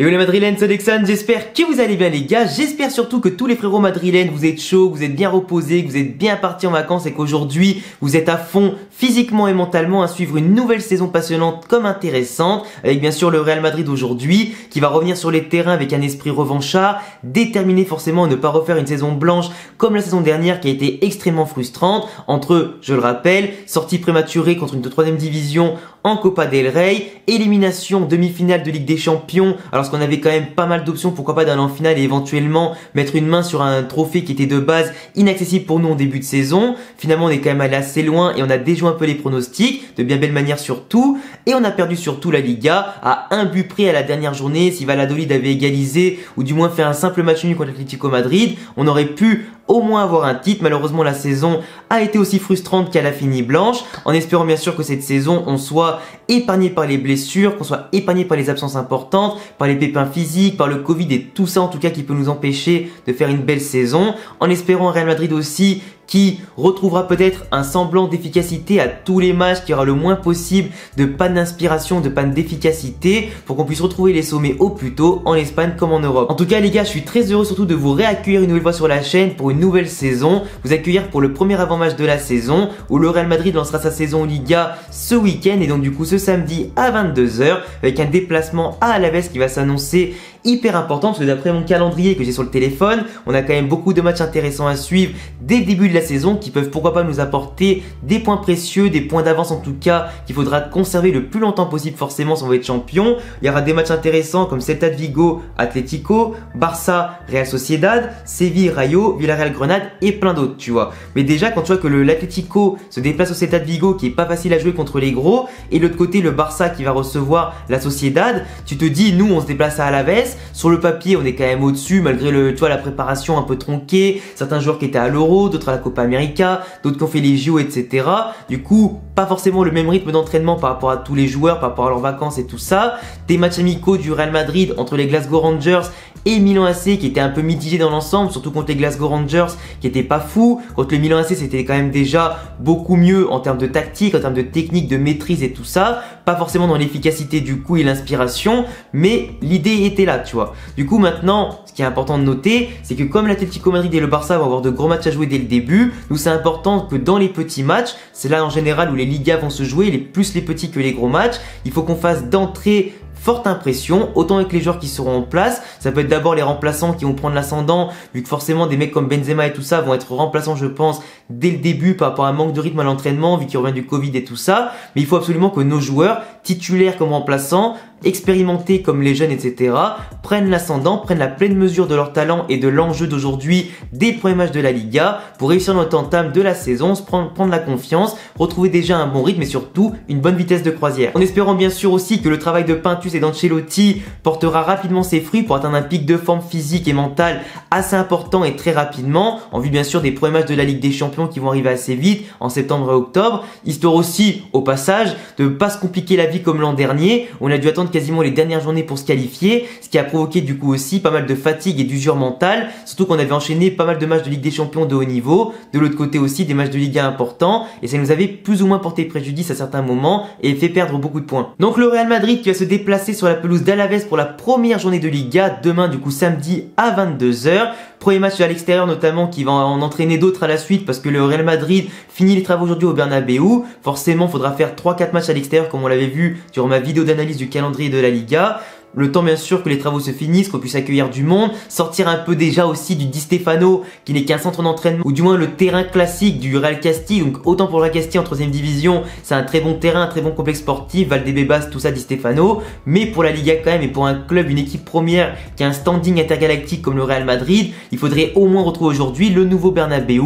Et les Madrilènes, c'est Dexan, j'espère que vous allez bien les gars, j'espère surtout que tous les frérots madrilènes vous êtes chauds, que vous êtes bien reposés, que vous êtes bien partis en vacances et qu'aujourd'hui vous êtes à fond physiquement et mentalement à suivre une nouvelle saison passionnante comme intéressante, avec bien sûr le Real Madrid aujourd'hui qui va revenir sur les terrains avec un esprit revanchard, déterminé forcément à ne pas refaire une saison blanche comme la saison dernière qui a été extrêmement frustrante, entre, je le rappelle, sortie prématurée contre une 3ème division en Copa del Rey, élimination demi-finale de Ligue des Champions, alors qu'on avait quand même pas mal d'options, pourquoi pas d'aller en finale et éventuellement mettre une main sur un trophée qui était de base inaccessible pour nous en début de saison. Finalement on est quand même allé assez loin et on a déjoué un peu les pronostics, de bien belle manière surtout, et on a perdu surtout la Liga à un but près à la dernière journée. Si Valladolid avait égalisé ou du moins fait un simple match nul contre l'Atlético Madrid, on aurait pu au moins avoir un titre. Malheureusement la saison a été aussi frustrante qu'elle a fini blanche, en espérant bien sûr que cette saison on soit épargné par les blessures, qu'on soit épargné par les absences importantes, par les pépins physiques, par le Covid et tout ça en tout cas qui peut nous empêcher de faire une belle saison, en espérant un Real Madrid aussi qui retrouvera peut-être un semblant d'efficacité à tous les matchs, qui aura le moins possible de panne d'inspiration, de panne d'efficacité, pour qu'on puisse retrouver les sommets au plus tôt en Espagne comme en Europe. En tout cas les gars, je suis très heureux surtout de vous réaccueillir une nouvelle fois sur la chaîne pour une nouvelle saison, vous accueillir pour le premier avant-match de la saison, où le Real Madrid lancera sa saison Liga ce week-end, et donc du coup ce samedi à 22 h, avec un déplacement à Alaves qui va s'annoncer hyper important, parce que d'après mon calendrier que j'ai sur le téléphone, on a quand même beaucoup de matchs intéressants à suivre dès le début de la saison qui peuvent pourquoi pas nous apporter des points précieux, des points d'avance en tout cas qu'il faudra conserver le plus longtemps possible forcément si on veut être champion. Il y aura des matchs intéressants comme Celta de Vigo, Atlético, Barça, Real Sociedad, Séville, Rayo, Villarreal, Grenade et plein d'autres, tu vois. Mais déjà quand tu vois que l'Atlético se déplace au Celta de Vigo qui est pas facile à jouer contre les gros, et de l'autre côté le Barça qui va recevoir la Sociedad, tu te dis nous on se déplace à Alaves. Sur le papier, on est quand même au-dessus malgré la préparation un peu tronquée. Certains joueurs qui étaient à l'Euro, d'autres à la Copa América, d'autres qui ont fait les JO, etc. Du coup, pas forcément le même rythme d'entraînement par rapport à tous les joueurs, par rapport à leurs vacances et tout ça. Des matchs amicaux du Real Madrid entre les Glasgow Rangers et Milan AC qui était un peu mitigé dans l'ensemble, surtout contre les Glasgow Rangers qui étaient pas fous. Contre le Milan AC, c'était quand même déjà beaucoup mieux en termes de tactique, en termes de technique, de maîtrise et tout ça. Pas forcément dans l'efficacité du coup et l'inspiration, mais l'idée était là, tu vois. Du coup maintenant, ce qui est important de noter, c'est que comme l'Atlético Madrid et le Barça vont avoir de gros matchs à jouer dès le début, nous c'est important que dans les petits matchs, c'est là en général où les Ligas vont se jouer, plus les petits que les gros matchs, il faut qu'on fasse d'entrée forte impression, autant avec les joueurs qui seront en place. Ça peut être d'abord les remplaçants qui vont prendre l'ascendant, vu que forcément des mecs comme Benzema et tout ça vont être remplaçants je pense dès le début par rapport à un manque de rythme à l'entraînement vu qu'il revient du Covid et tout ça. Mais il faut absolument que nos joueurs, titulaires comme remplaçants, expérimentés comme les jeunes, etc., prennent l'ascendant, prennent la pleine mesure de leur talent et de l'enjeu d'aujourd'hui dès le premier match de la Liga pour réussir notre entame de la saison, prendre la confiance, retrouver déjà un bon rythme et surtout une bonne vitesse de croisière. En espérant bien sûr aussi que le travail de Pintus et d'Ancelotti portera rapidement ses fruits pour atteindre un pic de forme physique et mentale assez important et très rapidement, en vue bien sûr des premiers matchs de la Ligue des Champions qui vont arriver assez vite en septembre et octobre, histoire aussi au passage de ne pas se compliquer la vie comme l'an dernier. On a dû attendre quasiment les dernières journées pour se qualifier, ce qui a provoqué du coup aussi pas mal de fatigue et d'usure mentale, surtout qu'on avait enchaîné pas mal de matchs de Ligue des Champions de haut niveau, de l'autre côté aussi des matchs de Liga importants, et ça nous avait plus ou moins porté préjudice à certains moments et fait perdre beaucoup de points. Donc le Real Madrid qui va se déplacer sur la pelouse d'Alaves pour la première journée de Liga, demain du coup samedi à 22 h. Premier match à l'extérieur notamment qui va en entraîner d'autres à la suite parce que le Real Madrid finit les travaux aujourd'hui au Bernabeu. Forcément, il faudra faire 3-4 matchs à l'extérieur comme on l'avait vu durant ma vidéo d'analyse du calendrier de la Liga. Le temps bien sûr que les travaux se finissent, qu'on puisse accueillir du monde, sortir un peu déjà aussi du Di Stefano qui n'est qu'un centre d'entraînement, ou du moins le terrain classique du Real Castille. Donc autant pour le Real Castille en 3ème division, c'est un très bon terrain, un très bon complexe sportif, Valdebebas, tout ça, Di Stefano. Mais pour la Liga quand même, et pour un club, une équipe première qui a un standing intergalactique comme le Real Madrid, il faudrait au moins retrouver aujourd'hui le nouveau Bernabeu,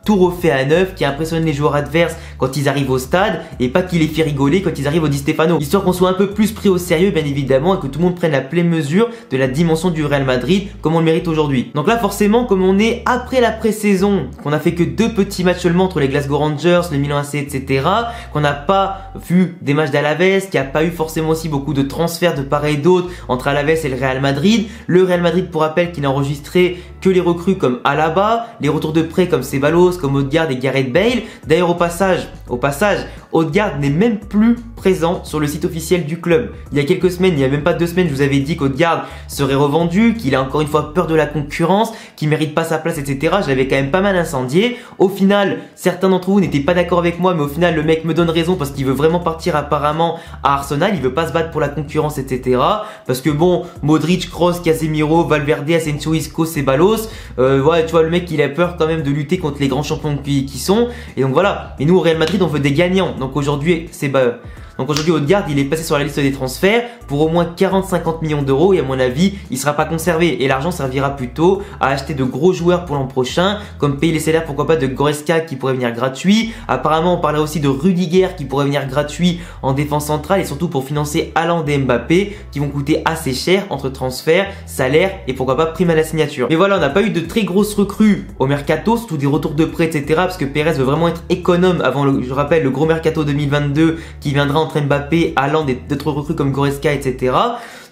tout refait à neuf, qui impressionne les joueurs adverses quand ils arrivent au stade et pas qui les fait rigoler quand ils arrivent au Di Stefano. Histoire qu'on soit un peu plus pris au sérieux bien évidemment et que tout le monde prenne la pleine mesure de la dimension du Real Madrid comme on le mérite aujourd'hui. Donc là forcément comme on est après la pré-saison, qu'on a fait que 2 petits matchs seulement entre les Glasgow Rangers, le Milan AC, etc., qu'on n'a pas vu des matchs d'Alaves, qu'il n'y a pas eu forcément aussi beaucoup de transferts de part et d'autre entre Alaves et le Real Madrid. Le Real Madrid pour rappel qui n'a enregistré que les recrues comme Alaba, les retours de prêt comme Ceballos, comme Odegaard et Gareth Bale. D'ailleurs au passage, Odegaard n'est même plus présent sur le site officiel du club. Il y a quelques semaines, il n'y a même pas 2 semaines, je vous avais dit qu'Odegaard serait revendu, qu'il a encore une fois peur de la concurrence, qu'il mérite pas sa place, etc. Je l'avais quand même pas mal incendié. Au final, certains d'entre vous n'étaient pas d'accord avec moi, mais au final, le mec me donne raison parce qu'il veut vraiment partir apparemment à Arsenal. Il veut pas se battre pour la concurrence, etc. Parce que bon, Modric, Kroos, Casemiro, Valverde, Asensio, Isco, Ceballos, ouais, tu vois, le mec, il a peur quand même de lutter contre les grands champions qui sont. Et donc voilà. Mais nous, au Real Madrid, on veut des gagnants. Donc aujourd'hui, Odegaard, il est passé sur la liste des transferts pour au moins 40-50 millions d'euros et à mon avis, il sera pas conservé et l'argent servira plutôt à acheter de gros joueurs pour l'an prochain, comme payer les salaires pourquoi pas de Goretzka qui pourrait venir gratuit. Apparemment, on parlait aussi de Rudiger qui pourrait venir gratuit en défense centrale et surtout pour financer Haaland et Mbappé qui vont coûter assez cher entre transferts, salaires et pourquoi pas prime à la signature. Mais voilà, on n'a pas eu de très grosses recrues au mercato, surtout des retours de prêt, etc. parce que Perez veut vraiment être économe avant je rappelle, le gros mercato 2022 qui viendra entre Mbappé, Haaland et d'autres recrues comme Goretzka, etc.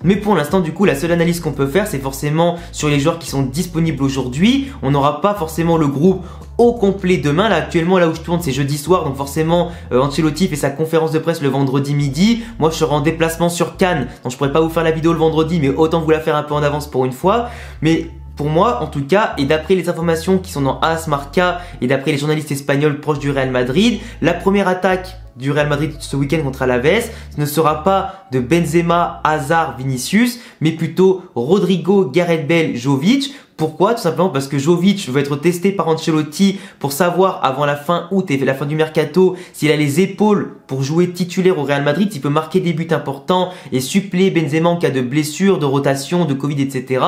Mais pour l'instant, du coup, la seule analyse qu'on peut faire, c'est forcément sur les joueurs qui sont disponibles aujourd'hui. On n'aura pas forcément le groupe au complet demain. Là, actuellement, là où je tourne, c'est jeudi soir. Donc forcément, Ancelotti fait sa conférence de presse le vendredi midi. Moi, je serai en déplacement sur Cannes. Donc je pourrais pas vous faire la vidéo le vendredi, mais autant vous la faire un peu en avance pour une fois. Mais pour moi, en tout cas, et d'après les informations qui sont dans AS Marca et d'après les journalistes espagnols proches du Real Madrid, la première attaque du Real Madrid ce week-end contre Alaves ne sera pas de Benzema, Hazard, Vinicius, mais plutôt Rodrigo, Gareth Bale, Jovic. Pourquoi? Tout simplement parce que Jovic va être testé par Ancelotti pour savoir avant la fin août et la fin du mercato s'il a les épaules pour jouer titulaire au Real Madrid, s'il peut marquer des buts importants et suppléer Benzema en cas de blessure, de rotation, de Covid, etc.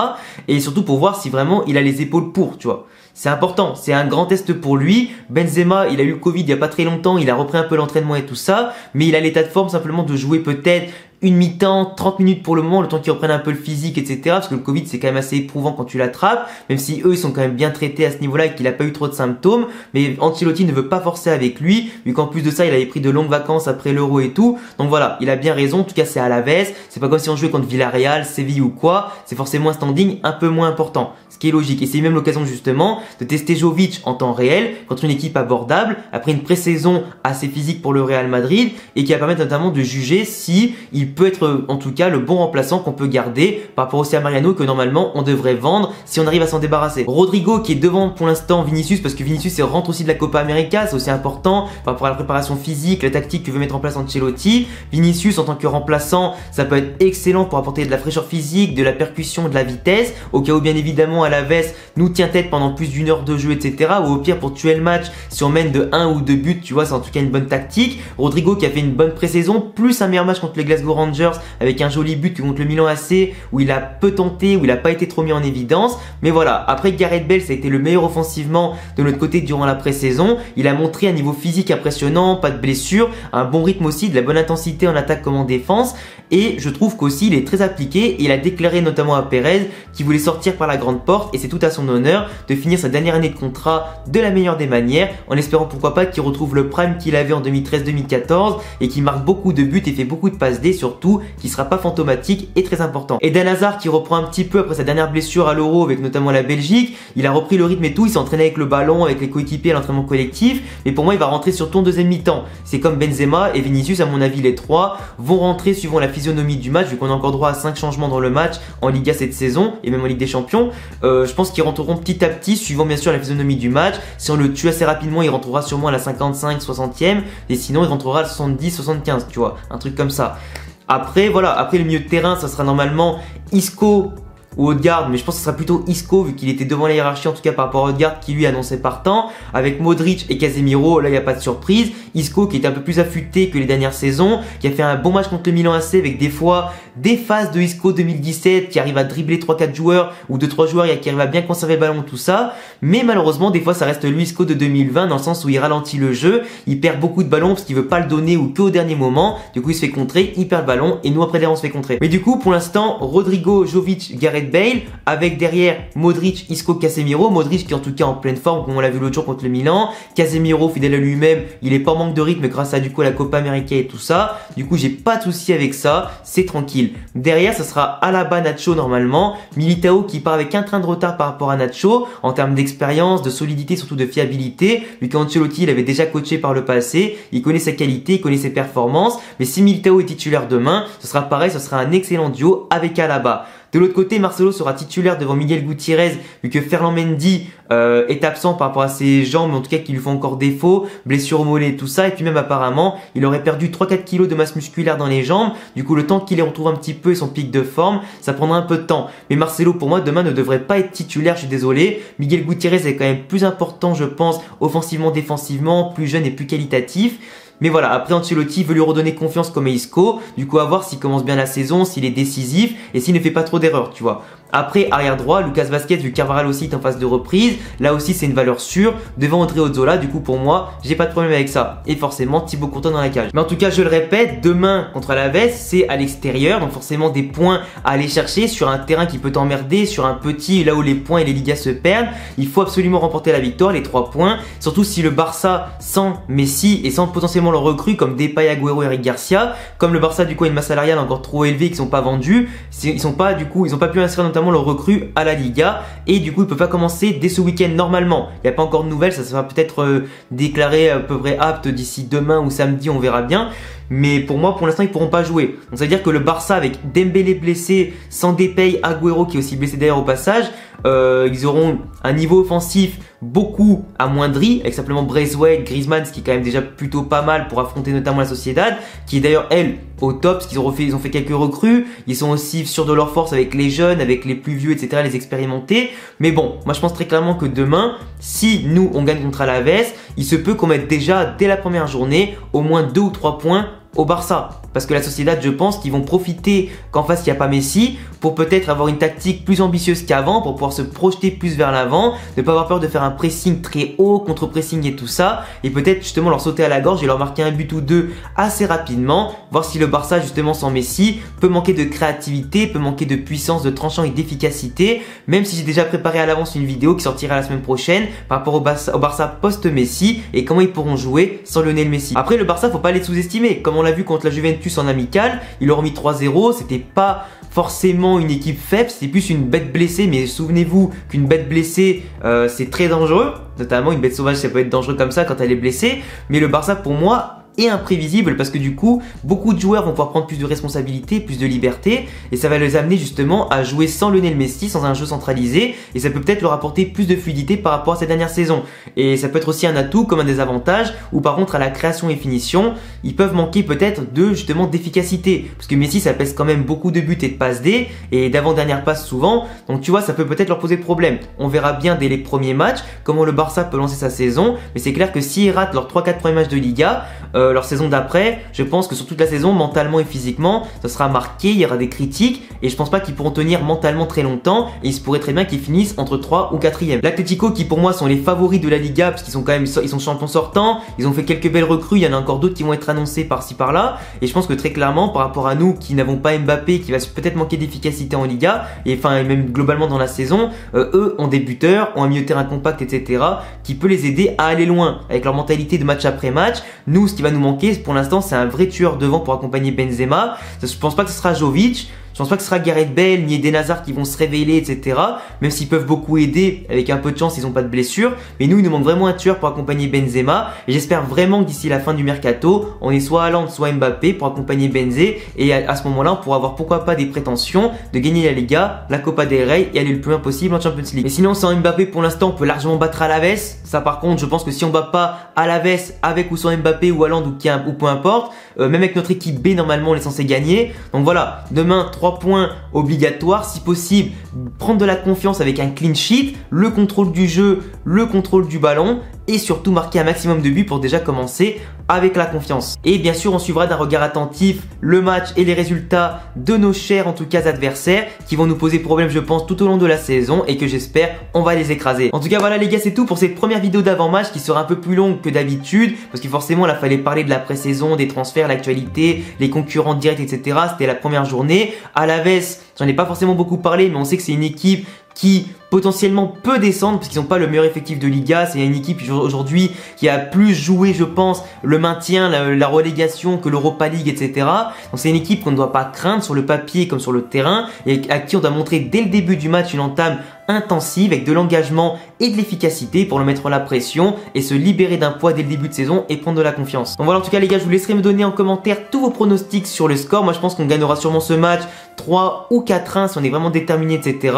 Et surtout pour voir si vraiment il a les épaules pour, tu vois. C'est important, c'est un grand test pour lui. Benzema, il a eu le Covid il y a pas très longtemps, il a repris un peu l'entraînement et tout ça, mais il a l'état de forme simplement de jouer peut-être une mi-temps, 30 minutes pour le moment, le temps qu'ils reprennent un peu le physique, etc. Parce que le Covid, c'est quand même assez éprouvant quand tu l'attrapes, même si eux, ils sont quand même bien traités à ce niveau-là et qu'il a pas eu trop de symptômes. Mais Ancelotti ne veut pas forcer avec lui, vu qu'en plus de ça, il avait pris de longues vacances après l'Euro et tout. Donc voilà, il a bien raison. En tout cas, c'est à Alaves. C'est pas comme si on jouait contre Villarreal, Séville ou quoi. C'est forcément un standing un peu moins important. Ce qui est logique. Et c'est même l'occasion justement de tester Jovic en temps réel contre une équipe abordable après une pré-saison assez physique pour le Real Madrid et qui va permettre notamment de juger si il peut être en tout cas le bon remplaçant qu'on peut garder par rapport aussi à Mariano que normalement on devrait vendre si on arrive à s'en débarrasser. Rodrigo qui est devant pour l'instant Vinicius parce que Vinicius rentre aussi de la Copa América, c'est aussi important par rapport à la préparation physique, la tactique que veut mettre en place Ancelotti. Vinicius en tant que remplaçant, ça peut être excellent pour apporter de la fraîcheur physique, de la percussion, de la vitesse, au cas où bien évidemment Alaves nous tient tête pendant plus d'1 heure de jeu, etc. Ou au pire pour tuer le match si on mène de 1 ou 2 buts, tu vois, c'est en tout cas une bonne tactique. Rodrigo qui a fait une bonne pré-saison, plus un meilleur match contre les Glasgow Rangers avec un joli but contre le Milan AC où il a peu tenté, où il a pas été trop mis en évidence. Mais voilà, après Gareth Bale, ça a été le meilleur offensivement de notre côté durant la pré-saison. Il a montré un niveau physique impressionnant, pas de blessure, un bon rythme aussi, de la bonne intensité en attaque comme en défense. Et je trouve qu'aussi il est très appliqué et il a déclaré notamment à Perez qu'il voulait sortir par la grande porte et c'est tout à son honneur de finir sa dernière année de contrat de la meilleure des manières en espérant pourquoi pas qu'il retrouve le prime qu'il avait en 2013-2014 et qu'il marque beaucoup de buts et fait beaucoup de passes D surtout, qui sera pas fantomatique et très important. Eden Hazard qui reprend un petit peu après sa dernière blessure à l'Euro avec notamment la Belgique, il a repris le rythme et tout, il s'est entraîné avec le ballon, avec les coéquipiers à l'entraînement collectif, mais pour moi il va rentrer surtout en deuxième mi-temps. C'est comme Benzema et Vinicius, à mon avis les trois vont rentrer suivant la physionomie du match, vu qu'on a encore droit à 5 changements dans le match en Liga cette saison et même en Ligue des Champions. Je pense qu'ils rentreront petit à petit suivant bien sûr la physionomie du match. Si on le tue assez rapidement, il rentrera sûrement à la 55-60e et sinon il rentrera à la 70-75, tu vois, un truc comme ça. Après voilà, après le milieu de terrain, ça sera normalement Isco ou Odegaard, mais je pense que ce sera plutôt Isco vu qu'il était devant la hiérarchie en tout cas par rapport à Odegaard qui lui annonçait partant. Avec Modric et Casemiro, là il n'y a pas de surprise. Isco qui est un peu plus affûté que les dernières saisons, qui a fait un bon match contre le Milan AC avec des fois des phases de Isco 2017 qui arrive à dribbler 3-4 joueurs ou 2-3 joueurs qui arrive à bien conserver le ballon, tout ça. Mais malheureusement des fois ça reste lui Isco de 2020 dans le sens où il ralentit le jeu, il perd beaucoup de ballons parce qu'il veut pas le donner ou qu'au dernier moment. Du coup il se fait contrer, il perd le ballon et nous après derrière on se fait contrer. Mais du coup pour l'instant Rodrigo, Jovic, Gareth Gareth Bale, avec derrière Modric, Isco, Casemiro. Modric qui est en tout cas en pleine forme, comme on l'a vu l'autre jour contre le Milan. Casemiro, fidèle à lui-même, il est pas en manque de rythme grâce à du coup la Copa América et tout ça. Du coup, j'ai pas de souci avec ça, c'est tranquille. Derrière, ça sera Alaba, Nacho normalement. Militao qui part avec un train de retard par rapport à Nacho en termes d'expérience, de solidité, surtout de fiabilité. Vu qu'Ancelotti, il avait déjà coaché par le passé, il connaît sa qualité, il connaît ses performances. Mais si Militao est titulaire demain, ce sera pareil, ce sera un excellent duo avec Alaba. De l'autre côté, Marcelo sera titulaire devant Miguel Gutiérrez vu que Ferland Mendy est absent par rapport à ses jambes, mais en tout cas qui lui font encore défaut, blessure au mollet, tout ça. Et puis même apparemment, il aurait perdu 3-4 kilos de masse musculaire dans les jambes. Du coup, le temps qu'il les retrouve un petit peu et son pic de forme, ça prendra un peu de temps. Mais Marcelo, pour moi, demain ne devrait pas être titulaire, je suis désolé. Miguel Gutiérrez est quand même plus important, je pense, offensivement, défensivement, plus jeune et plus qualitatif. Mais voilà, après Ancelotti veut lui redonner confiance comme Isco. Du coup, à voir s'il commence bien la saison, s'il est décisif et s'il ne fait pas trop d'erreurs, tu vois. Après, arrière droit, Lucas Vazquez, vu Carvajal aussi est en phase de reprise. Là aussi, c'est une valeur sûre. Devant Odriozola, du coup, pour moi, j'ai pas de problème avec ça. Et forcément, Thibaut Courtois dans la cage. Mais en tout cas, je le répète, demain contre Alaves, c'est à l'extérieur. Donc forcément, des points à aller chercher sur un terrain qui peut t'emmerder, sur un petit, là où les points et les ligas se perdent. Il faut absolument remporter la victoire, les 3 points. Surtout si le Barça, sans Messi et sans potentiellement le recrue comme Depay, Agüero, Eric Garcia, comme le Barça, du coup, a une masse salariale encore trop élevée qui sont pas vendus. Ils ont pas pu inscrire notamment le recrue à la Liga et du coup il peut pas commencer dès ce week-end normalement. Il n'y a pas encore de nouvelles, ça sera peut-être déclaré à peu près apte d'ici demain ou samedi, on verra bien. Mais pour moi, pour l'instant, ils pourront pas jouer. Donc ça veut dire que le Barça avec Dembélé blessé, sans Depay, Agüero qui est aussi blessé d'ailleurs au passage, ils auront un niveau offensif beaucoup amoindri avec simplement Braithwaite, Griezmann, ce qui est quand même déjà plutôt pas mal pour affronter notamment la Sociedad, qui est d'ailleurs elle au top, parce qu'ils ont fait quelques recrues. Ils sont aussi sûrs de leur force avec les jeunes, avec les plus vieux, etc., les expérimentés. Mais bon, moi je pense très clairement que demain, si nous on gagne contre Alaves, il se peut qu'on mette déjà dès la première journée au moins 2 ou 3 points au Barça. Parce que la Sociedad, je pense qu'ils vont profiter qu'en face il n'y a pas Messi pour peut-être avoir une tactique plus ambitieuse qu'avant, pour pouvoir se projeter plus vers l'avant, ne pas avoir peur de faire un pressing très haut, contre-pressing et tout ça, et peut-être justement leur sauter à la gorge et leur marquer un but ou deux assez rapidement, voir si le Barça justement sans Messi peut manquer de créativité, peut manquer de puissance, de tranchant et d'efficacité, même si j'ai déjà préparé à l'avance une vidéo qui sortira la semaine prochaine par rapport au Barça post-Messi et comment ils pourront jouer sans Lionel Messi. Après le Barça, faut pas les sous-estimer, comme on l'a vu contre la Juventus en amical, ils leur ont mis 3-0, c'était pas forcément une équipe faible, c'était plus une bête blessée, mais souvenez-vous qu'une bête blessée c'est très dangereux, notamment une bête sauvage ça peut être dangereux comme ça quand elle est blessée, mais le Barça pour moi et imprévisible parce que du coup beaucoup de joueurs vont pouvoir prendre plus de responsabilités, plus de liberté et ça va les amener justement à jouer sans Lionel Messi, sans un jeu centralisé et ça peut peut-être leur apporter plus de fluidité par rapport à cette dernière saison et ça peut être aussi un atout comme un désavantage ou par contre à la création et finition ils peuvent manquer peut-être de justement d'efficacité parce que Messi ça pèse quand même beaucoup de buts et de passes D et d'avant-dernière passe souvent donc tu vois ça peut peut-être leur poser problème. On verra bien dès les premiers matchs comment le Barça peut lancer sa saison mais c'est clair que s'ils ratent leurs 3-4 premiers matchs de Liga leur saison d'après, je pense que sur toute la saison, mentalement et physiquement, ça sera marqué, il y aura des critiques et je pense pas qu'ils pourront tenir mentalement très longtemps et il se pourrait très bien qu'ils finissent entre 3 ou 4e. L'Atlético qui pour moi sont les favoris de la Liga parce qu'ils sont quand même ils sont champions sortants, ils ont fait quelques belles recrues, il y en a encore d'autres qui vont être annoncés par-ci par-là et je pense que très clairement par rapport à nous qui n'avons pas Mbappé qui va peut-être manquer d'efficacité en Liga et enfin même globalement dans la saison, eux ont des buteurs, ont un milieu de terrain compact etc. qui peut les aider à aller loin avec leur mentalité de match après match. Nous ce qui va nous manquer pour l'instant c'est un vrai tueur devant pour accompagner Benzema. Je pense pas que ce sera Jovic, je pense pas que ce sera Gareth Bale ni Eden Hazard qui vont se révéler etc. Même s'ils peuvent beaucoup aider, avec un peu de chance ils n'ont pas de blessure. Mais nous il nous manque vraiment un tueur pour accompagner Benzema. Et j'espère vraiment que d'ici la fin du mercato, on est soit Haaland soit Mbappé pour accompagner Benzé. Et à ce moment là on pourra avoir pourquoi pas des prétentions de gagner la Liga, la Copa del Rey et aller le plus loin possible en Champions League. Mais sinon sans Mbappé pour l'instant on peut largement battre Alaves. Ça par contre je pense que si on bat pas Alaves avec ou sans Mbappé ou Haaland ou peu importe, même avec notre équipe B normalement on est censé gagner. Donc voilà, demain 3 points obligatoires, si possible prendre de la confiance avec un clean sheet, le contrôle du jeu, le contrôle du ballon et surtout marquer un maximum de buts pour déjà commencer avec la confiance. Et bien sûr on suivra d'un regard attentif le match et les résultats de nos chers en tout cas adversaires qui vont nous poser problème je pense tout au long de la saison et que j'espère on va les écraser. En tout cas voilà les gars c'est tout pour cette première vidéo d'avant-match qui sera un peu plus longue que d'habitude parce que forcément là fallait parler de la pré-saison, des transferts, l'actualité, les concurrents directs etc. C'était la première journée. Alaves j'en ai pas forcément beaucoup parlé, mais on sait que c'est une équipe qui potentiellement peut descendre parce qu'ils n'ont pas le meilleur effectif de Liga. C'est une équipe aujourd'hui qui a plus joué, je pense, le maintien, la relégation que l'Europa League, etc. Donc c'est une équipe qu'on ne doit pas craindre sur le papier comme sur le terrain et à qui on doit montrer dès le début du match une entame intensive avec de l'engagement et de l'efficacité pour le mettre la pression et se libérer d'un poids dès le début de saison et prendre de la confiance. Donc voilà, en tout cas les gars, je vous laisserai me donner en commentaire tous vos pronostics sur le score. Moi je pense qu'on gagnera sûrement ce match 3 ou 4-1 si on est vraiment déterminé, etc.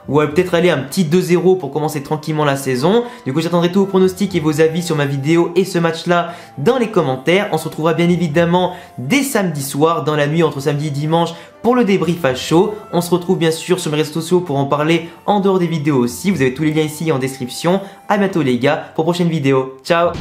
Ou peut-être aller un petit 2-0 pour commencer tranquillement la saison. Du coup j'attendrai tous vos pronostics et vos avis sur ma vidéo et ce match là dans les commentaires. On se retrouvera bien évidemment dès samedi soir, dans la nuit entre samedi et dimanche, pour le débrief à chaud. On se retrouve bien sûr sur mes réseaux sociaux pour en parler en dehors des vidéos aussi. Vous avez tous les liens ici en description. À bientôt les gars pour prochaine vidéo. Ciao.